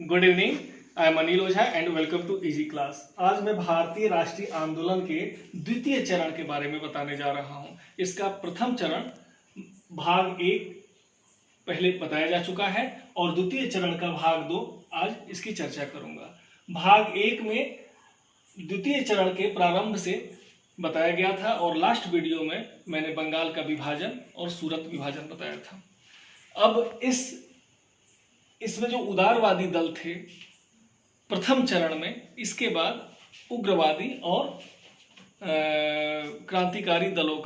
Good evening, I am Anil Ojha and welcome to easy class. आज मैं भारतीय राष्ट्रीय आंदोलन के द्वितीय चरण के बारे में बताने जा रहा हूं। इसका प्रथम चरण भाग 1 पहले बताया जा चुका है और द्वितीय चरण का भाग 2 आज इसकी चर्चा करूंगा। भाग 1 में द्वितीय चरण के प्रारंभ से बताया गया था और लास्ट वीडियो में मैंने बंगाल का विभाजन और सूरत विभाजन बताया था। अब इसमें जो उदारवादी दल थे प्रथम चरण में, इसके बाद उग्रवादी और क्रांतिकारी दलों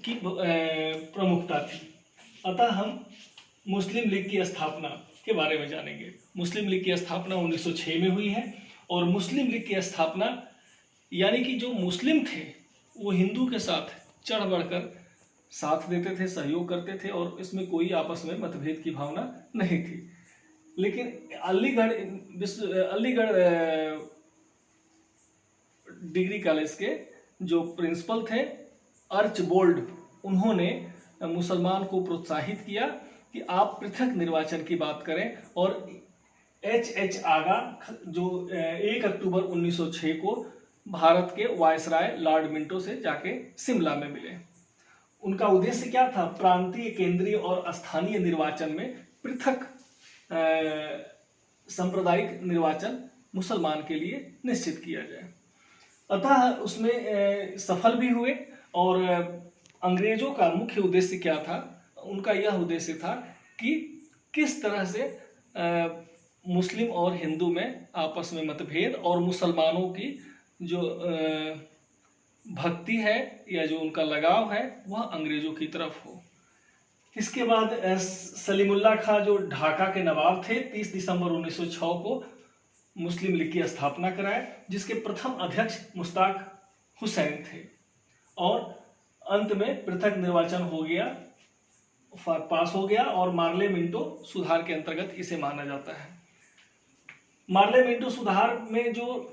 की प्रमुखता थी। अतः हम मुस्लिम लीग की स्थापना के बारे में जानेंगे। मुस्लिम लीग की स्थापना 1906 में हुई है और मुस्लिम लीग की स्थापना यानी कि जो मुस्लिम थे वो हिंदू के साथ चढ़ बढ़कर साथ देते थे, सहयोग करते थे और इसमें कोई आपस में मतभेद की भावना नहीं थी। लेकिन अलीगढ़ डिग्री कॉलेज के जो प्रिंसिपल थे अर्चबोल्ड, उन्होंने मुसलमान को प्रोत्साहित किया कि आप पृथक निर्वाचन की बात करें और H.H. आगा जो 1 अक्टूबर 1906 को भारत के वायसराय लॉर्ड मिंटो से जाके शिमला में मिले। उनका उद्देश्य क्या था? प्रांतीय, केंद्रीय और स्थानीय निर्वाचन में पृथक सांप्रदायिक निर्वाचन मुसलमान के लिए निश्चित किया जाए। अतः उसमें सफल भी हुए और अंग्रेजों का मुख्य उद्देश्य क्या था? उनका यह उद्देश्य था कि किस तरह से मुस्लिम और हिंदू में आपस में मतभेद और मुसलमानों की जो भक्ति है या जो उनका लगाव है वह अंग्रेजों की तरफ हो। इसके बाद सलीमुल्लाह खां जो ढाका के नवाब थे 30 दिसंबर 1906 को मुस्लिम लीग की स्थापना कराए, जिसके प्रथम अध्यक्ष मुश्ताक हुसैन थे और अंत में पृथक निर्वाचन हो गया, पास हो गया और मार्ले मिंटो सुधार के अंतर्गत इसे माना जाता है। मार्ले मिंटो सुधार में जो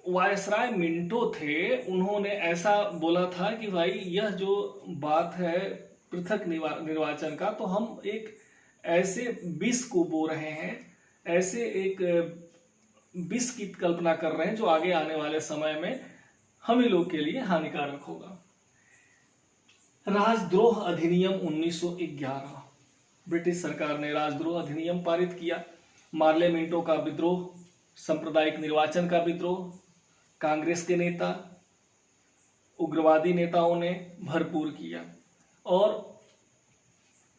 वायसराय मिंटो थे उन्होंने ऐसा बोला था कि भाई यह जो बात है पृथक निर्वाचन का, तो हम एक ऐसे विष को बो रहे हैं, ऐसे एक विष की कल्पना कर रहे हैं जो आगे आने वाले समय में हम ही लोग के लिए हानिकारक होगा। राजद्रोह अधिनियम 1911, ब्रिटिश सरकार ने राजद्रोह अधिनियम पारित किया। मार्ले मिंटो का विद्रोह, सांप्रदायिक निर्वाचन का विद्रोह कांग्रेस के नेता, उग्रवादी नेताओं ने भरपूर किया और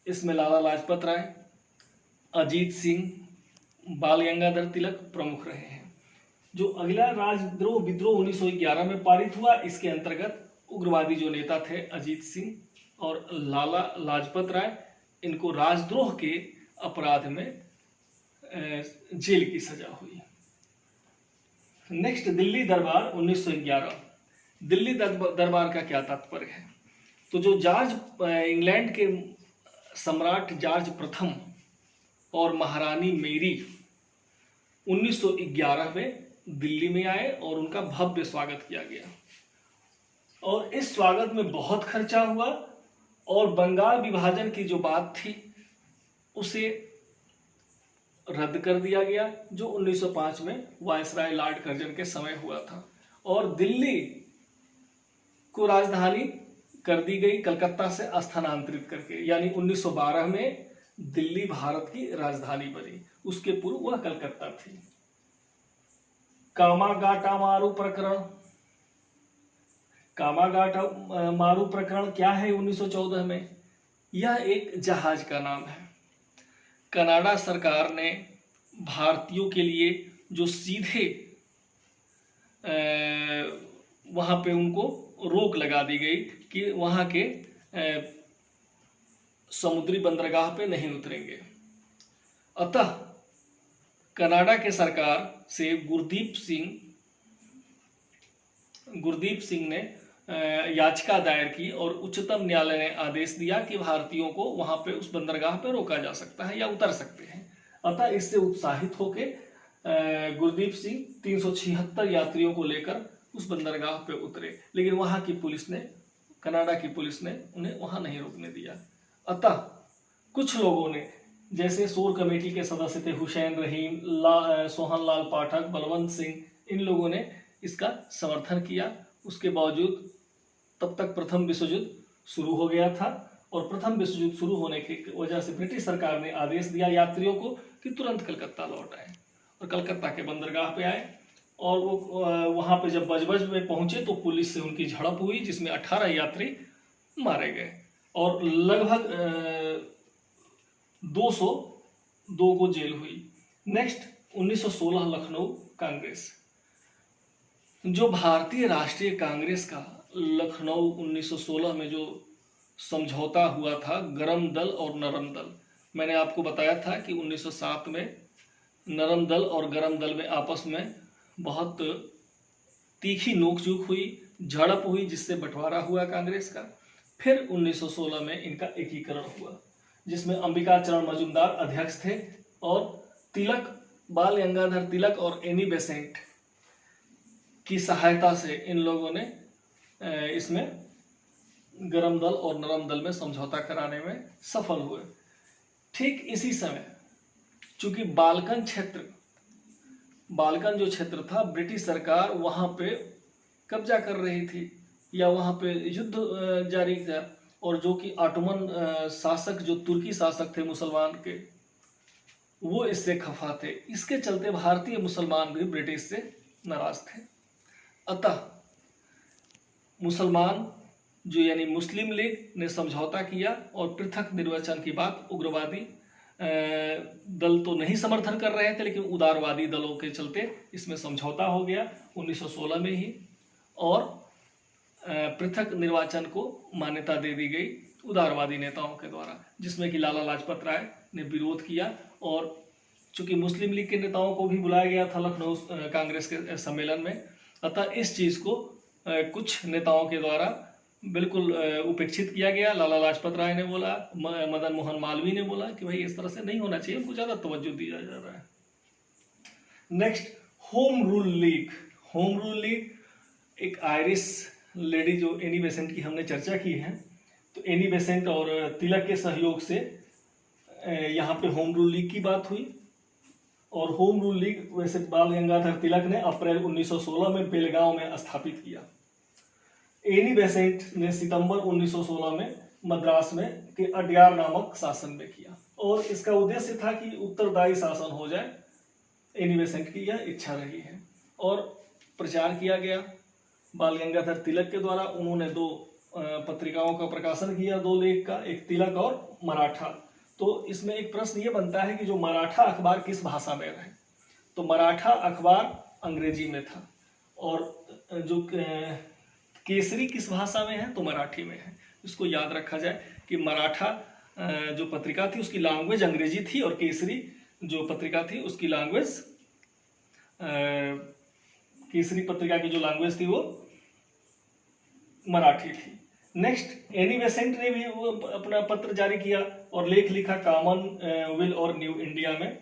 इसमें लाला लाजपत राय, अजीत सिंह, बाल गंगाधर तिलक प्रमुख रहे हैं। जो अगला राजद्रोह विद्रोह 1911 में पारित हुआ, इसके अंतर्गत उग्रवादी जो नेता थे अजीत सिंह और लाला लाजपत राय, इनको राजद्रोह के अपराध में जेल की सजा हुई। नेक्स्ट, दिल्ली दरबार 1911। दिल्ली दरबार का क्या तात्पर्य है? तो जो इंग्लैंड के सम्राट जॉर्ज प्रथम और महारानी मेरी 1911 में दिल्ली में आए और उनका भव्य स्वागत किया गया और इस स्वागत में बहुत खर्चा हुआ और बंगाल विभाजन की जो बात थी उसे रद्द कर दिया गया, जो 1905 में वायसराय लॉर्ड कर्जन के समय हुआ था और दिल्ली को राजधानी कर दी गई कलकत्ता से स्थानांतरित करके, यानी 1912 में दिल्ली भारत की राजधानी बनी। उसके पूर्व वह कलकत्ता थी। कामागाटामारू प्रकरण, कामागाटामारू प्रकरण क्या है? 1914 में यह एक जहाज का नाम है। कनाडा सरकार ने भारतीयों के लिए जो सीधे वहाँ पे उनको रोक लगा दी गई कि वहाँ के समुद्री बंदरगाह पे नहीं उतरेंगे। अतः कनाडा के सरकार से गुरदीप सिंह ने याचिका दायर की और उच्चतम न्यायालय ने आदेश दिया कि भारतीयों को वहां पे उस बंदरगाह पे रोका जा सकता है या उतर सकते हैं। अतः इससे उत्साहित होकर गुरदीप सिंह 376 यात्रियों को लेकर उस बंदरगाह पे उतरे, लेकिन वहां की पुलिस ने, कनाडा की पुलिस ने उन्हें वहां नहीं रोकने दिया। अतः कुछ लोगों ने जैसे शोर कमेटी के सदस्य थे हुसैन रहीम, सोहन लाल पाठक, बलवंत सिंह, इन लोगों ने इसका समर्थन किया। उसके बावजूद तब तक प्रथम विश्व युद्ध शुरू हो गया था और प्रथम विश्व युद्ध शुरू होने की वजह से ब्रिटिश सरकार ने आदेश दिया यात्रियों को कि तुरंत कलकत्ता लौट आए और कलकत्ता के बंदरगाह पे आए। और वो वहाँ पे जब बजबज में पहुंचे तो पुलिस से उनकी झड़प हुई, जिसमें 18 यात्री मारे गए और लगभग 202 को जेल हुई। नेक्स्ट 1916 लखनऊ कांग्रेस। जो भारतीय राष्ट्रीय कांग्रेस का लखनऊ 1916 में जो समझौता हुआ था गरम दल और नरम दल, मैंने आपको बताया था कि 1907 में नरम दल और गरम दल में आपस में बहुत तीखी नोकझोंक हुई, झड़प हुई, जिससे बंटवारा हुआ कांग्रेस का। फिर 1916 में इनका एकीकरण हुआ, जिसमें अंबिका चरण मजूमदार अध्यक्ष थे और तिलक, बाल गंगाधर तिलक और एनी बेसेंट की सहायता से इन लोगों ने इसमें गरम दल और नरम दल में समझौता कराने में सफल हुए। ठीक इसी समय चूंकि बाल्कन जो क्षेत्र था, ब्रिटिश सरकार वहां पे कब्जा कर रही थी या वहां पे युद्ध जारी था, और जो कि ऑटोमन शासक, जो तुर्की शासक थे मुसलमान के, वो इससे खफा थे। इसके चलते भारतीय मुसलमान भी ब्रिटिश से नाराज थे। अतः मुसलमान जो यानी मुस्लिम लीग ने समझौता किया और पृथक निर्वाचन की बात उग्रवादी दल तो नहीं समर्थन कर रहे थे, लेकिन उदारवादी दलों के चलते इसमें समझौता हो गया 1916 में ही, और पृथक निर्वाचन को मान्यता दे दी गई उदारवादी नेताओं के द्वारा, जिसमें कि लाला लाजपत राय ने विरोध किया। और चूंकि मुस्लिम लीग के नेताओं को भी बुलाया गया था लखनऊ कांग्रेस के सम्मेलन में, अतः इस चीज को कुछ नेताओं के द्वारा बिल्कुल उपेक्षित किया गया। लाला लाजपत राय ने बोला, मदन मोहन मालवीय ने बोला कि भाई इस तरह से नहीं होना चाहिए, उनको ज्यादा तवज्जो दिया जा रहा है। Next home rule league. Home rule league एक आयरिश लेडी जो एनी बेसेंट की हमने चर्चा की है, तो एनी बेसेंट और तिलक के सहयोग से यहाँ पे होम रूल लीग की बात हुई। और होम रूल लीग वैसे बाल गंगाधर तिलक ने अप्रैल 1916 में बेलगांव में स्थापित किया। एनी बेसेंट ने सितंबर 1916 में मद्रास में के अडयार नामक शासन में किया, और इसका उद्देश्य था कि उत्तरदायी शासन हो जाए। एनी बेसेंट की यह इच्छा रही है और प्रचार किया गया बाल गंगाधर तिलक के द्वारा। उन्होंने 2 पत्रिकाओं का प्रकाशन किया, 2 लेख का, एक तिलक और मराठा। तो इसमें एक प्रश्न ये बनता है कि जो मराठा अखबार किस भाषा में रहे, तो मराठा अखबार अंग्रेजी में था, और जो केसरी किस भाषा में है, तो मराठी में है। इसको याद रखा जाए कि मराठा जो पत्रिका थी उसकी लैंग्वेज अंग्रेजी थी, और केसरी जो पत्रिका थी उसकी लैंग्वेज, केसरी पत्रिका की जो लैंग्वेज थी वो मराठी थी। नेक्स्ट एनी बेसेंट ने भी वो अपना पत्र जारी किया और लेख लिखा कॉमनवेल्थ और न्यू इंडिया में।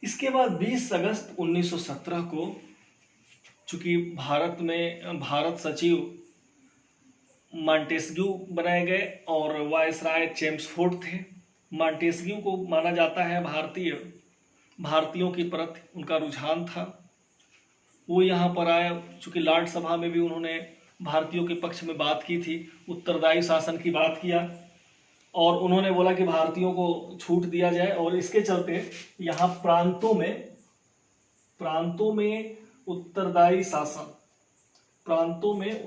इसके बाद 20 अगस्त 1917 को चूंकि भारत सचिव मॉन्टेस्क्यू बनाए गए और वायसराय चेम्सफोर्ड थे। मॉन्टेस्क्यू को माना जाता है भारतीयों की प्रति उनका रुझान था। वो यहाँ पर आए, चूंकि लॉर्ड सभा में भी उन्होंने भारतीयों के पक्ष में बात की थी, उत्तरदायी शासन की बात किया, और उन्होंने बोला कि भारतीयों को छूट दिया जाए। और इसके चलते यहाँ प्रांतों में उत्तरदायी शासन, प्रांतों में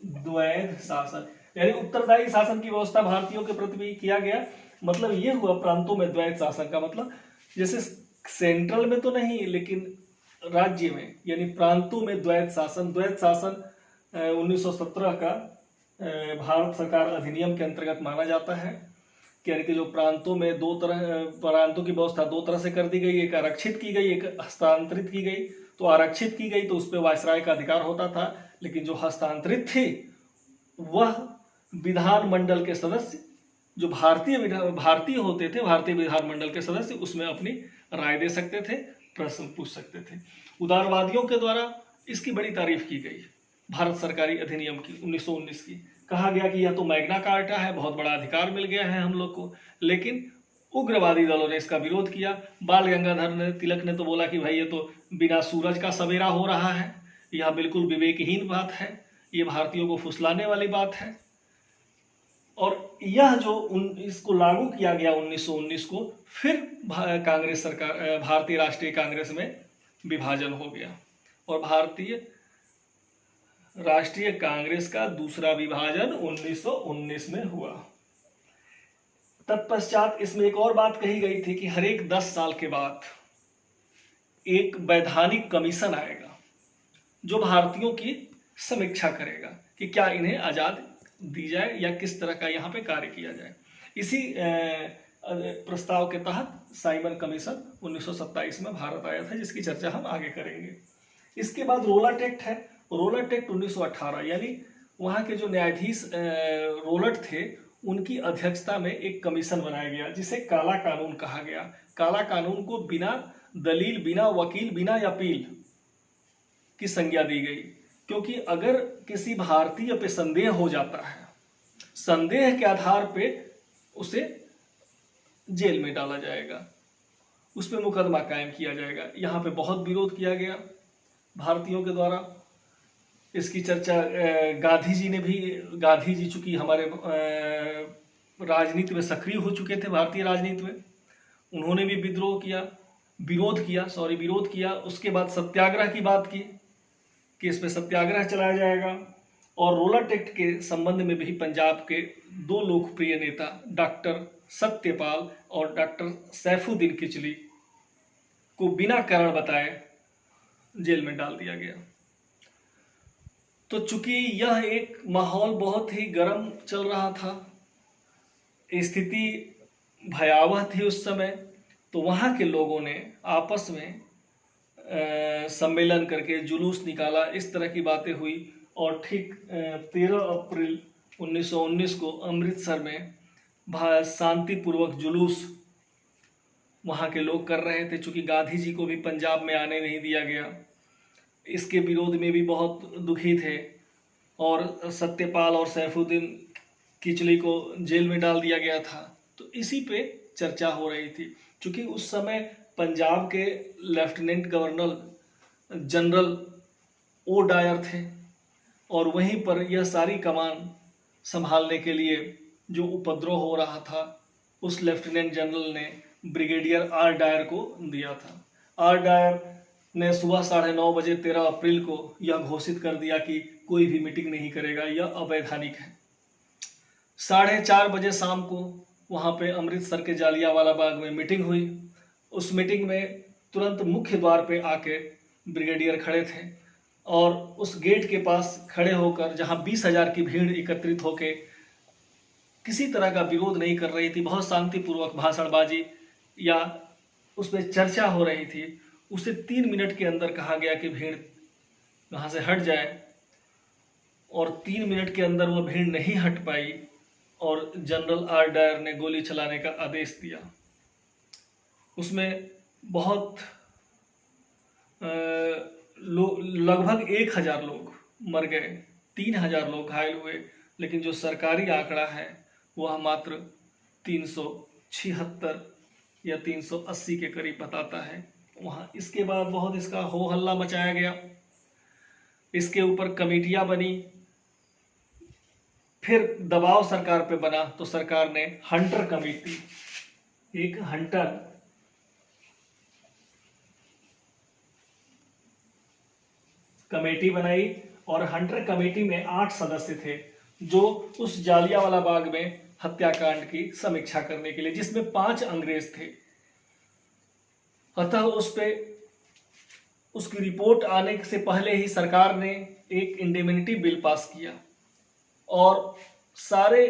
द्वैध शासन, यानी उत्तरदायी शासन की व्यवस्था भारतीयों के प्रति भी किया गया। मतलब ये हुआ प्रांतों में द्वैध शासन का मतलब, जैसे सेंट्रल में तो नहीं लेकिन राज्य में, यानी प्रांतों में द्वैध शासन। द्वैध शासन 1917 का भारत सरकार अधिनियम के अंतर्गत माना जाता है, यानी कि जो प्रांतों में प्रांतों की व्यवस्था 2 तरह से कर दी गई, एक आरक्षित की गई, एक हस्तांतरित की गई। तो आरक्षित की गई तो उस पर वायसराय का अधिकार होता था, लेकिन जो हस्तांतरित थी वह विधानमंडल के सदस्य जो भारतीय होते थे, भारतीय विधानमंडल के सदस्य उसमें अपनी राय दे सकते थे, प्रश्न पूछ सकते थे। उदारवादियों के द्वारा इसकी बड़ी तारीफ की गई भारत सरकारी अधिनियम की 1919 की। कहा गया कि यह तो मैग्ना कार्टा है, बहुत बड़ा अधिकार मिल गया है हम लोग को, लेकिन उग्रवादी दलों ने इसका विरोध किया। बाल गंगाधर तिलक ने तो बोला कि भाई ये तो बिना सूरज का सवेरा हो रहा है, यह बिल्कुल विवेकहीन बात है, ये भारतीयों को फुसलाने वाली बात है। और यह जो इसको लागू किया गया 1919 को, फिर कांग्रेस सरकार, भारतीय राष्ट्रीय कांग्रेस में विभाजन हो गया और भारतीय राष्ट्रीय कांग्रेस का दूसरा विभाजन 1919 में हुआ। तत्पश्चात इसमें एक और बात कही गई थी कि हर एक 10 साल के बाद एक वैधानिक कमीशन आएगा जो भारतीयों की समीक्षा करेगा कि क्या इन्हें आजाद दी जाए या किस तरह का यहाँ पे कार्य किया जाए। इसी प्रस्ताव के तहत साइमन कमीशन 1927 में भारत आया था, जिसकी चर्चा हम आगे करेंगे। इसके बाद रोलट एक्ट है। रोलट एक्ट 1918, यानी वहाँ के जो न्यायाधीश रोलट थे उनकी अध्यक्षता में एक कमीशन बनाया गया जिसे काला कानून कहा गया। काला कानून को बिना दलील, बिना वकील, बिना अपील की संज्ञा दी गई, क्योंकि अगर किसी भारतीय पे संदेह हो जाता है, संदेह के आधार पे उसे जेल में डाला जाएगा, उस पर मुकदमा कायम किया जाएगा। यहाँ पे बहुत विरोध किया गया भारतीयों के द्वारा। इसकी चर्चा गांधी जी चूंकि हमारे राजनीति में सक्रिय हो चुके थे, भारतीय राजनीति में, उन्होंने भी विरोध किया। उसके बाद सत्याग्रह की बात की कि इस पर सत्याग्रह चलाया जाएगा। और रोलट एक्ट के संबंध में भी पंजाब के 2 लोकप्रिय नेता डॉक्टर सत्यपाल और डॉक्टर सैफुद्दीन किचली को बिना कारण बताए जेल में डाल दिया गया। तो चूंकि यह एक माहौल बहुत ही गर्म चल रहा था, स्थिति भयावह थी उस समय, तो वहाँ के लोगों ने आपस में सम्मेलन करके जुलूस निकाला, इस तरह की बातें हुई। और ठीक 13 अप्रैल 1919 को अमृतसर में शांतिपूर्वक जुलूस वहाँ के लोग कर रहे थे, चूँकि गांधी जी को भी पंजाब में आने नहीं दिया गया। इसके विरोध में भी बहुत दुखी थे और सत्यपाल और सैफुद्दीन किचली को जेल में डाल दिया गया था। तो इसी पे चर्चा हो रही थी, क्योंकि उस समय पंजाब के lieutenant governor general O'Dwyer थे और वहीं पर यह सारी कमान संभालने के लिए जो उपद्रव हो रहा था उस लेफ्टिनेंट जनरल ने ब्रिगेडियर आर डायर को दिया था। आर डायर ने सुबह 9:30 बजे 13 अप्रैल को यह घोषित कर दिया कि कोई भी मीटिंग नहीं करेगा, यह अवैधानिक है। 4:30 बजे शाम को वहाँ पे अमृतसर के जालियांवाला बाग में मीटिंग हुई। उस मीटिंग में तुरंत मुख्य द्वार पे आके ब्रिगेडियर खड़े थे और उस गेट के पास खड़े होकर, जहाँ 20,000 की भीड़ एकत्रित होके किसी तरह का विरोध नहीं कर रही थी, बहुत शांतिपूर्वक भाषणबाजी या उसमें चर्चा हो रही थी, उसे 3 मिनट के अंदर कहा गया कि भीड़ वहाँ से हट जाए। और 3 मिनट के अंदर वह भीड़ नहीं हट पाई और जनरल आर डायर ने गोली चलाने का आदेश दिया। उसमें बहुत लगभग 1,000 लोग मर गए, 3,000 लोग घायल हुए, लेकिन जो सरकारी आंकड़ा है वह मात्र 376 या 380 के करीब बताता है वहाँ। इसके बाद बहुत इसका हो हल्ला मचाया गया, इसके ऊपर कमेटियां बनी, फिर दबाव सरकार पे बना तो सरकार ने हंटर कमेटी, एक हंटर कमेटी बनाई और हंटर कमेटी में 8 सदस्य थे जो उस जालियांवाला बाग में हत्याकांड की समीक्षा करने के लिए, जिसमें 5 अंग्रेज थे। अतः उसकी रिपोर्ट आने से पहले ही सरकार ने एक इंडेमिनिटी बिल पास किया और सारे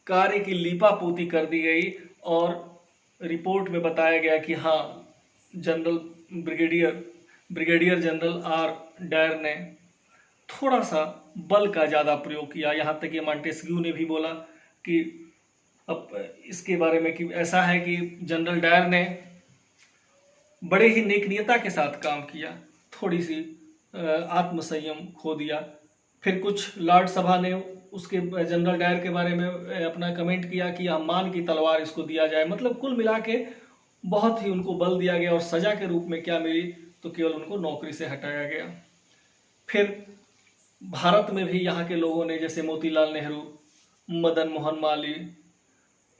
कार्य की लीपापोती कर दी गई और रिपोर्ट में बताया गया कि हाँ, ब्रिगेडियर जनरल आर डायर ने थोड़ा सा बल का ज़्यादा प्रयोग किया। यहाँ तक कि मॉन्टेस्क्यू ने भी बोला कि अब इसके बारे में कि ऐसा है कि जनरल डायर ने बड़े ही नेकनियता के साथ काम किया, थोड़ी सी आत्मसंयम खो दिया। फिर कुछ लॉर्ड सभा ने उसके जनरल डायर के बारे में अपना कमेंट किया कि अम्मान की तलवार इसको दिया जाए। मतलब कुल मिला के बहुत ही उनको बल दिया गया और सजा के रूप में क्या मिली, तो केवल उनको नौकरी से हटाया गया। फिर भारत में भी यहाँ के लोगों ने, जैसे मोतीलाल नेहरू, मदन मोहन मालवीय,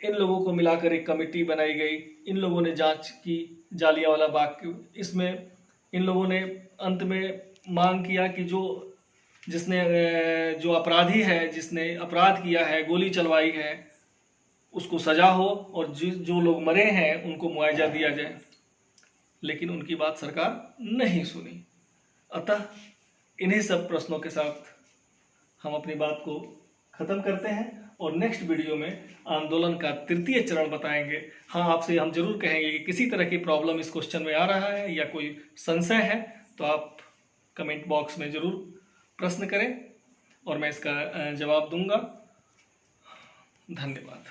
इन लोगों को मिलाकर एक कमेटी बनाई गई। इन लोगों ने जांच की जालियांवाला बाग की। इसमें इन लोगों ने अंत में मांग किया कि जो अपराधी है, जिसने अपराध किया है, गोली चलवाई है, उसको सजा हो और जो लोग मरे हैं उनको मुआवजा दिया जाए। लेकिन उनकी बात सरकार नहीं सुनी। अतः इन्हीं सब प्रश्नों के साथ हम अपनी बात को खत्म करते हैं और नेक्स्ट वीडियो में आंदोलन का तृतीय चरण बताएंगे। हाँ, आपसे हम जरूर कहेंगे कि किसी तरह की प्रॉब्लम इस क्वेश्चन में आ रहा है या कोई संशय है तो आप कमेंट बॉक्स में जरूर प्रश्न करें और मैं इसका जवाब दूंगा। धन्यवाद।